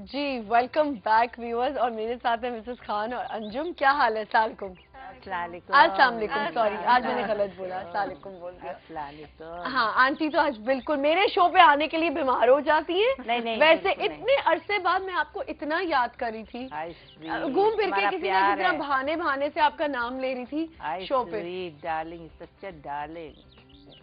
जी welcome back viewers, और मेरे साथ है मिसेस खान और अंजुम। क्या हाल है? अस्सलाम वालेकुम। सॉरी, आज मैंने गलत बोला, अस्सलाम वालेकुम बोल दिया। हाँ आंटी तो आज बिल्कुल मेरे शो पे आने के लिए बीमार हो जाती है। नहीं, वैसे इतने अरसे बाद मैं आपको इतना याद कर रही थी, घूम फिर के किसी न किसी बहाने बहाने से आपका नाम ले रही थी शो पे। डार्लिंग, सच डार्लिंग।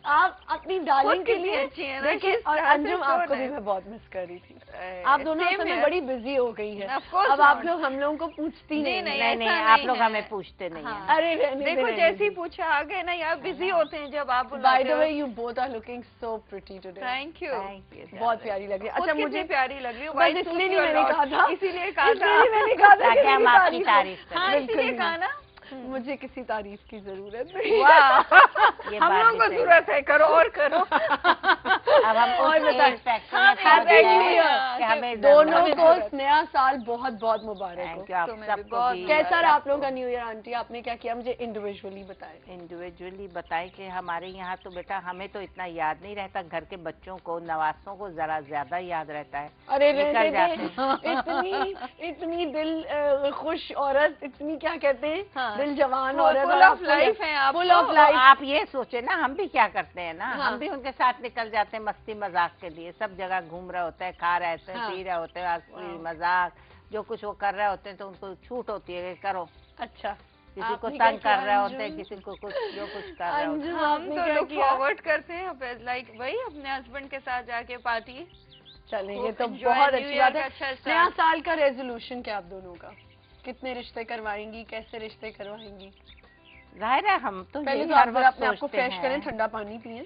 आप अपनी डार्लिंग के लिए अच्छी है ना, देखिए, और अंजुम आपको भी मैं बहुत मिस कर रही थी। आप दोनों असल में बड़ी बिजी हो गई है। अब आप लोग हम लोगों को पूछती नहीं, आप लोग हमें पूछते नहीं हैं। अरे देखो जैसे ही पूछा आ गए ना यार, बिजी होते हैं जब आप बुलाते by the way you both are looking so pretty today. Thank you, बहुत प्यारी लग रही है। अच्छा मुझे प्यारी लग रही है, इसलिए नहीं मैंने कहा था, इसीलिए कहा था मैंने कहा था कि हम आपकी तारीफ करें। हाँ इसीलिए कहा ना, मुझे किसी तारीफ की जरूरत नहीं। हम लोगों को जरूरत है, करो और करो। अब हम और हमें दोनों को नया साल बहुत बहुत मुबारक हो। कैसा रहा आप लोगों का न्यू ईयर? आंटी आपने क्या किया, मुझे इंडिविजुअली बताएं। इंडिविजुअली बताएं कि हमारे यहाँ तो बेटा हमें तो इतना याद नहीं रहता, घर के बच्चों को नवासों को जरा ज्यादा याद रहता है। अरे इतनी दिल खुश औरत, इतनी क्या कहते हैं दिल जवान औरत, फुल ऑफ लाइफ है आप, फुल ऑफ लाइफ। आप ये सोचे ना, हम भी क्या करते हैं ना, हम भी उनके साथ निकल जाते हैं मस्ती मजाक के लिए। सब जगह घूम रहे होते हैं, खा रहे होते हैं, पी रहे होते हैं, हंसी मजाक जो कुछ वो कर रहे होते हैं, तो उनको छूट होती है करो। अच्छा, किसी को तंग कर रहे होते हैं, किसी को कुछ जो कुछ कर रहे होते हैं। हम तो लुक फॉरवर्ड करते हैं लाइक वही अपने हस्बैंड के साथ जाके पार्टी। चलें, ये तो बहुत अच्छी बात है। नया साल का रेजोल्यूशन क्या आप दोनों का? कितने रिश्ते करवाएंगी, कैसे रिश्ते करवाएंगी? जाहिर है हम तो पहले तो आप अपने आपको फ्रेश करें, ठंडा पानी पिए।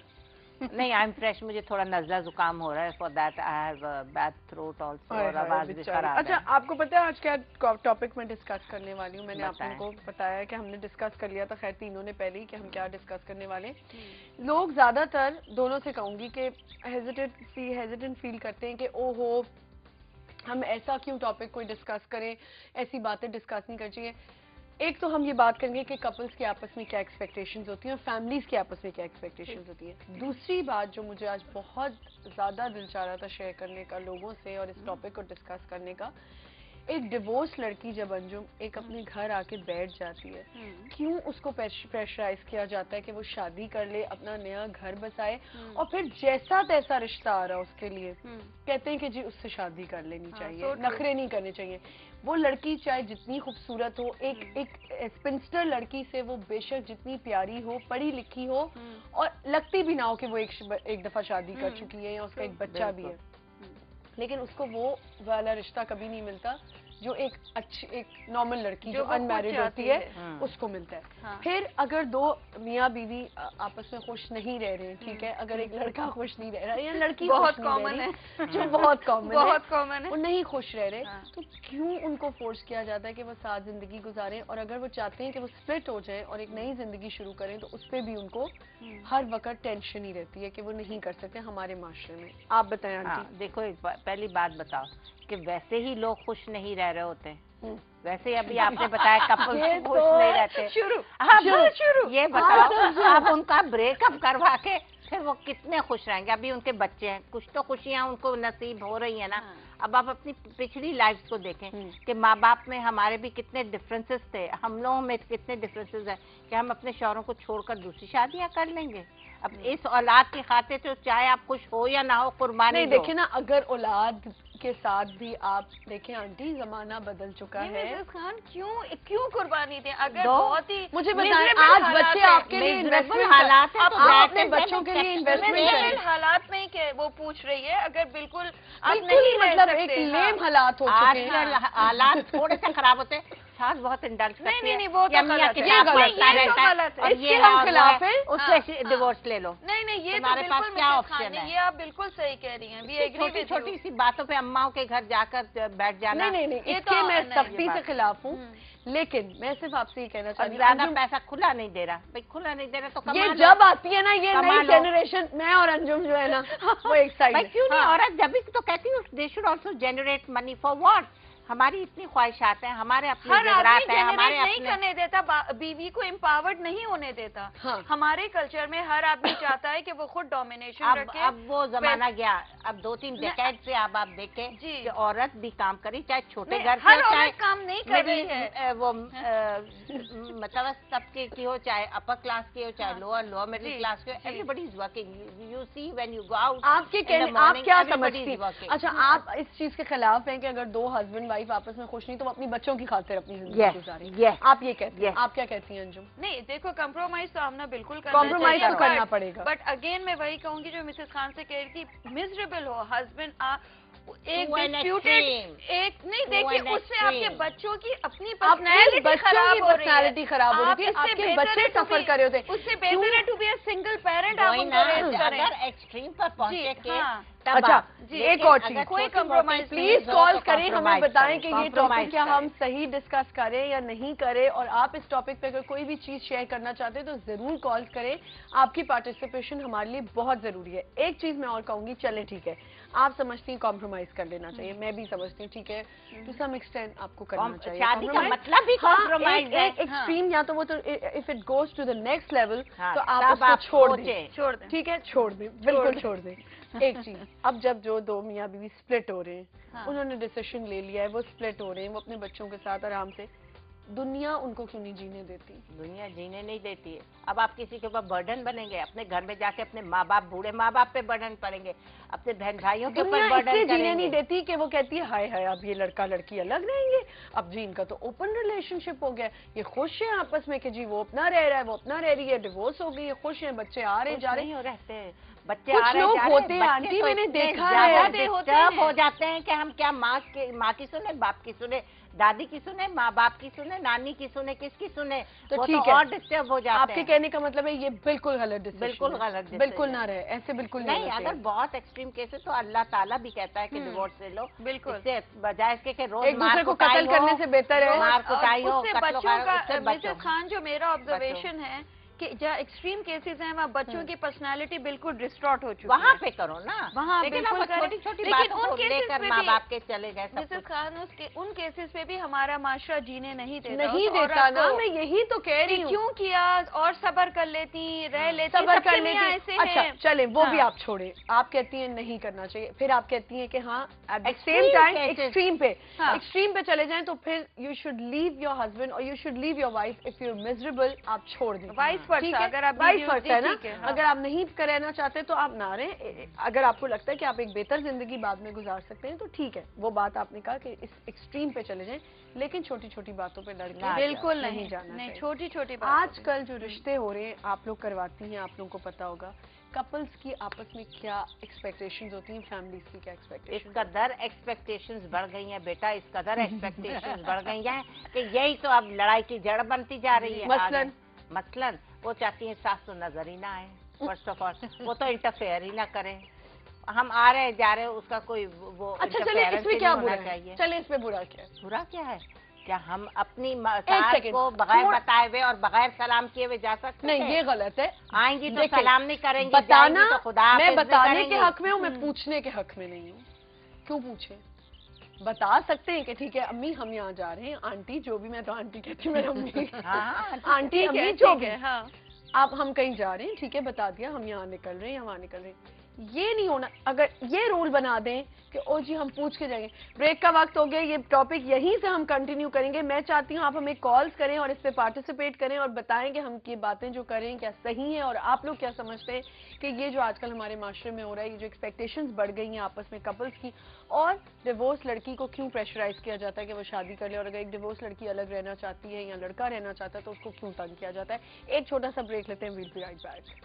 नहीं, आई एम फ्रेश। मुझे थोड़ा नजला जुकाम हो रहा है, for that I have bad throat also, और आवाज भी खराब है। अच्छा, आपको पता है आज क्या टॉपिक मैं डिस्कस करने वाली हूँ? मैंने आप लोगों को बताया कि हमने डिस्कस कर लिया था, खैर तीनों ने पहले ही, कि हम क्या डिस्कस करने वाले। लोग ज्यादातर, दोनों से कहूंगी कि हेजिटेंट फील करते हैं कि ओहो हम ऐसा क्यों टॉपिक कोई डिस्कस करें, ऐसी बातें डिस्कस नहीं करनी चाहिए। एक तो हम ये बात करेंगे कि कपल्स के आपस में क्या एक्सपेक्टेशंस होती हैं और फैमिलीज के आपस में क्या एक्सपेक्टेशंस होती हैं। दूसरी बात जो मुझे आज बहुत ज़्यादा दिल चाह रहा था शेयर करने का लोगों से और इस टॉपिक को डिस्कस करने का, एक डिवोर्स लड़की जब अंजुम एक अपने घर आके बैठ जाती है, क्यों उसको प्रेशराइज किया जाता है कि वो शादी कर ले, अपना नया घर बसाए, और फिर जैसा तैसा रिश्ता आ रहा उसके लिए कहते हैं कि जी उससे शादी कर लेनी चाहिए, नखरे नहीं करने चाहिए। वो लड़की चाहे जितनी खूबसूरत हो, एक स्पिंस्टर लड़की से वो बेशक जितनी प्यारी हो, पढ़ी लिखी हो, और लगती भी ना हो कि वो एक दफा शादी कर चुकी है या उसका एक बच्चा भी है, लेकिन उसको वो वाला रिश्ता कभी नहीं मिलता जो एक अच्छी, एक नॉर्मल लड़की जो अनमैरिड होती है उसको मिलता है। फिर अगर दो मियाँ बीवी आपस में खुश नहीं रह रहे, ठीक है, अगर एक लड़का खुश नहीं रह रहा या लड़की बहुत कॉमन है, जो बहुत कॉमन है, वो नहीं खुश रह रहे, तो क्यों उनको फोर्स किया जाता है कि वो साथ जिंदगी गुजारें? और अगर वो चाहते हैं कि वो स्प्लिट हो जाए और एक नई जिंदगी शुरू करें, तो उस पर भी उनको हर वक्त टेंशन ही रहती है कि वो नहीं कर सकते हमारे माशरे में। आप बताएं आंटी। देखो, एक पहली बात बताओ कि वैसे ही लोग खुश नहीं रह रहे होते, वैसे ही अभी आपने बताया कपल खुश नहीं रहते। शुरू ये बताओ, आप उनका ब्रेकअप करवा के फिर वो कितने खुश रहेंगे? अभी उनके बच्चे हैं, कुछ तो खुशियां उनको नसीब हो रही है ना। अब आप अपनी पिछली लाइफ को देखें कि माँ बाप में हमारे भी कितने डिफरेंसेस थे, हम लोगों में कितने डिफरेंसेस है कि हम अपने शौहरों को छोड़कर दूसरी शादियां कर लेंगे। अब इस औलाद की खातिर तो चाहे आप खुश हो या ना हो, कुर्बानी नहीं, देखिए ना, अगर औलाद के साथ भी आप देखें आंटी, जमाना बदल चुका है। खान क्यों कुर्बानी दें? अगर बहुत ही मुझे बताएं, आज बच्चे आपके लिए इन्वेस्टमेंट हालात है, तो आप अपने बच्चों के लिए इन्वेस्टमेंट करें। हालात नहीं के वो पूछ रही है, अगर बिल्कुल आप नहीं, मतलब एक लेम हालात हो चुके हैं, हालात थोड़े से खराब होते हैं, सास बहुत इंडल्ज करती है। नहीं, वो तो गलत है, ये हम खिलाफ है, उससे डिवोर्स ले लो। नहीं, ये हमारे पास क्या ऑप्शन है? ये आप बिल्कुल सही कह रही हैं। छोटी सी बातों पे अम्माओं के घर जाकर बैठ जाना, नहीं, इसके मैं सख्ती से खिलाफ हूँ, लेकिन मैं सिर्फ आपसे ये कहना चाहती हूँ, ज्यादा पैसा खुला नहीं दे रहा भाई, खुला नहीं दे रहा तो ये जब आती है ना ये नई जनरेशन, मैं और अंजुम जो है ना वो एक साइड, क्यों नहीं? औरत जब भी तो कहती हूँ they should also generate money for what? हमारी इतनी ख्वाहिशात हैं, हमारे अपने हर ज़रात आदमी हैं, हमारे नहीं अपने करने देता, बीवी को एम्पावर्ड नहीं होने देता। हाँ। हमारे कल्चर में हर आदमी चाहता है कि वो खुद डोमिनेशन रखे। अब वो जमाना गया, अब 2-3 डेकेड से अब आप देखें जी। कि औरत भी काम करी, चाहे छोटे घर हर से, चाहे औरत काम नहीं कर रही है। वो मतलब तबके की हो, चाहे अपर क्लास की हो, चाहे लोअर मिडिल क्लास की हो, everybody is working. You see when you go out, आप क्या समझती हैं? अच्छा, आप इस चीज के खिलाफ हैं कि अगर दो हस्बैंड वाइफ आपस में खुश नहीं तो वो अपनी बच्चों की खातिर अपनी जिंदगी गुजारें? आप ये कहती हैं, आप क्या कहती हैं अंजुम? नहीं, देखो कंप्रोमाइज तो हमने बिल्कुल कॉम्प्रोमाइज तो करना पड़ेगा, बट अगेन मैं वही कहूंगी जो मिसेस खान से कह रही थी, मिजरेबल हो हस्बैंड, एक डिस्प्यूटेड, एक नहीं, देखिए उससे आपके बच्चों की अपनी पर्सनैलिटी खराब हो रही है, आपके बच्चे सफर कर रहे होते। उससे बेहतर है to be a single parent. आप उनको रेज करें, अगर एक्सट्रीम पर पहुंचे के अच्छा एक और चीज, कोई कॉम्प्रोमाइज प्लीज कॉल करें, हमें बताएं कि ये टॉपिक क्या हम सही डिस्कस करें या नहीं करें, और आप इस टॉपिक पे अगर कोई भी चीज शेयर करना चाहते हैं तो जरूर कॉल करें। आपकी पार्टिसिपेशन हमारे लिए बहुत जरूरी है। एक चीज मैं और कहूंगी, चले ठीक है, आप समझती हैं कॉम्प्रोमाइज कर लेना चाहिए, मैं भी समझती हूँ, ठीक है, टू सम एक्सटेंट आपको करना चाहिए। शादी का मतलब ही कॉम्प्रोमाइज है। एक्सट्रीम या तो वो तो if it goes to the next level तो आप आप उसको छोड़ दें, ठीक है, छोड़ दें, बिल्कुल छोड़ दें। एक चीज, अब जब जो दो मियाँ बीवी स्प्लिट हो रहे हैं, उन्होंने डिसीजन ले लिया है, वो स्प्लिट हो रहे हैं, वो अपने बच्चों के साथ आराम से, दुनिया उनको क्यों नहीं जीने देती? दुनिया जीने नहीं देती है। अब आप किसी के ऊपर बर्डन बनेंगे, अपने घर में जाके अपने माँ बाप, बूढ़े माँ बाप पे बर्डन पड़ेंगे, अपने बहन भाइयों के ऊपर बर्डन करेंगे। जीने नहीं देती कि वो कहती है हाय हाय अब ये लड़का लड़की अलग रहेंगे, अब जी इनका तो ओपन रिलेशनशिप हो गया, ये खुश है आपस में कि जी वो अपना रह रहा है, वो अपना रह रही है, डिवोर्स हो गई है, खुश है, बच्चे आ रहे जा रहे रहते हैं, बच्चे कुछ लोग होते हैं आंटी, मैंने देखा है, डिस्टर्ब हो जाते हैं कि हम क्या माँ की सुने, बाप की सुने, दादी की सुने, माँ बाप की सुने, नानी की सुने, किसकी सुने, तो ठीक है, और डिस्टर्ब हो जाते हैं। आपके कहने का मतलब है ये बिल्कुल गलत डिसीजन, बिल्कुल गलत, बिल्कुल ना रहे ऐसे, बिल्कुल नहीं। अगर बहुत एक्सट्रीम केस है तो अल्लाह ताला भी कहता है कि डिवोर्स ले लो, बिल्कुल, इससे बजाय इसके कि रोज एक दूसरे को कत्ल करने से बेहतर है मार कुटाई हो। बच्चों का मिसेस खान जो मेरा ऑब्जर्वेशन है कि जहाँ एक्सट्रीम केसेस हैं वहाँ बच्चों की पर्सनालिटी बिल्कुल डिस्टॉर्ट हो चुकी है। वहाँ पे करो ना, वहाँ बिल्कुल छोटी छोटी बातों को लेकर माँ बाप के चले गए। मिसेस खान उन केसेस पे भी हमारा माशरा जीने नहीं देता, ना, मैं यही तो कह रही हूँ। क्यों किया, और सबर कर लेती, रह लेती, सबर कर लेती। ऐसे अच्छा चले, वो भी आप छोड़े, आप कहती हैं नहीं करना चाहिए, फिर आप कहती हैं कि हाँ at the same time extreme पे चले जाएं तो फिर you should leave your husband और you should leave your wife if you are miserable, आप छोड़ दें। अगर आप है ना, अगर आप नहीं रहना चाहते तो आप ना रहें। अगर आपको लगता है कि आप एक बेहतर जिंदगी बाद में गुजार सकते हैं तो ठीक है, वो बात आपने कहा कि इस एक्सट्रीम पे चले जाएं, लेकिन छोटी छोटी बातों पे लड़के बिल्कुल नहीं जाना, नहीं छोटी छोटी आजकल जो रिश्ते हो रहे हैं आप लोग करवाती हैं, आप लोगों को पता होगा कपल्स की आपस में क्या एक्सपेक्टेशंस होती हैं, फैमिलीज की क्या एक्सपेक्टेशंस? इस कदर एक्सपेक्टेशंस बढ़ गई हैं बेटा, इस कदर एक्सपेक्टेशंस बढ़ गई हैं कि यही तो अब लड़ाई की जड़ बनती जा रही है। मसलन वो चाहती है सास तो नजर ही ना आए, फर्स्ट ऑफ ऑल वो तो इंटरफेयर ही ना करे, हम आ रहे जा रहे उसका कोई वो। अच्छा चले, इसमें क्या बुरा है? चले इसमें बुरा क्या है? बुरा क्या है? क्या हम अपनी सास को बगैर बताए हुए और बगैर सलाम किए हुए जा सकते हैं? नहीं, ये गलत है। आएंगी तो सलाम नहीं करेंगी, बताना तो खुदा मैं बताने के हक में हूँ, मैं पूछने के हक में नहीं हूँ। क्यों पूछे? बता सकते हैं कि ठीक है अम्मी हम यहाँ जा रहे हैं, आंटी जो भी, मैं तो आंटी कहती हूँ, मेरी अम्मी आंटी अम्मी जो भी, आप हम कहीं जा रहे हैं, ठीक है बता दिया, हम यहाँ निकल रहे हैं, हम वहाँ निकल रहे हैं। ये नहीं होना, अगर ये रूल बना दें कि ओ जी हम पूछ के जाएंगे। ब्रेक का वक्त हो गया, ये टॉपिक यहीं से हम कंटिन्यू करेंगे। मैं चाहती हूँ आप हमें कॉल्स करें और इस पे पार्टिसिपेट करें और बताएं कि हम ये बातें जो कर रहे हैं क्या सही है और आप लोग क्या समझते हैं कि ये जो आजकल हमारे माशरे में हो रहा है, ये जो एक्सपेक्टेशंस बढ़ गई हैं आपस में कपल्स की, और डिवोर्स लड़की को क्यों प्रेशराइज किया जाता है कि वो शादी कर ले, और अगर एक डिवोर्स लड़की अलग रहना चाहती है या लड़का रहना चाहता है तो उसको क्यों तंग किया जाता है। एक छोटा सा ब्रेक लेते हैं, वील बी राइट बैक।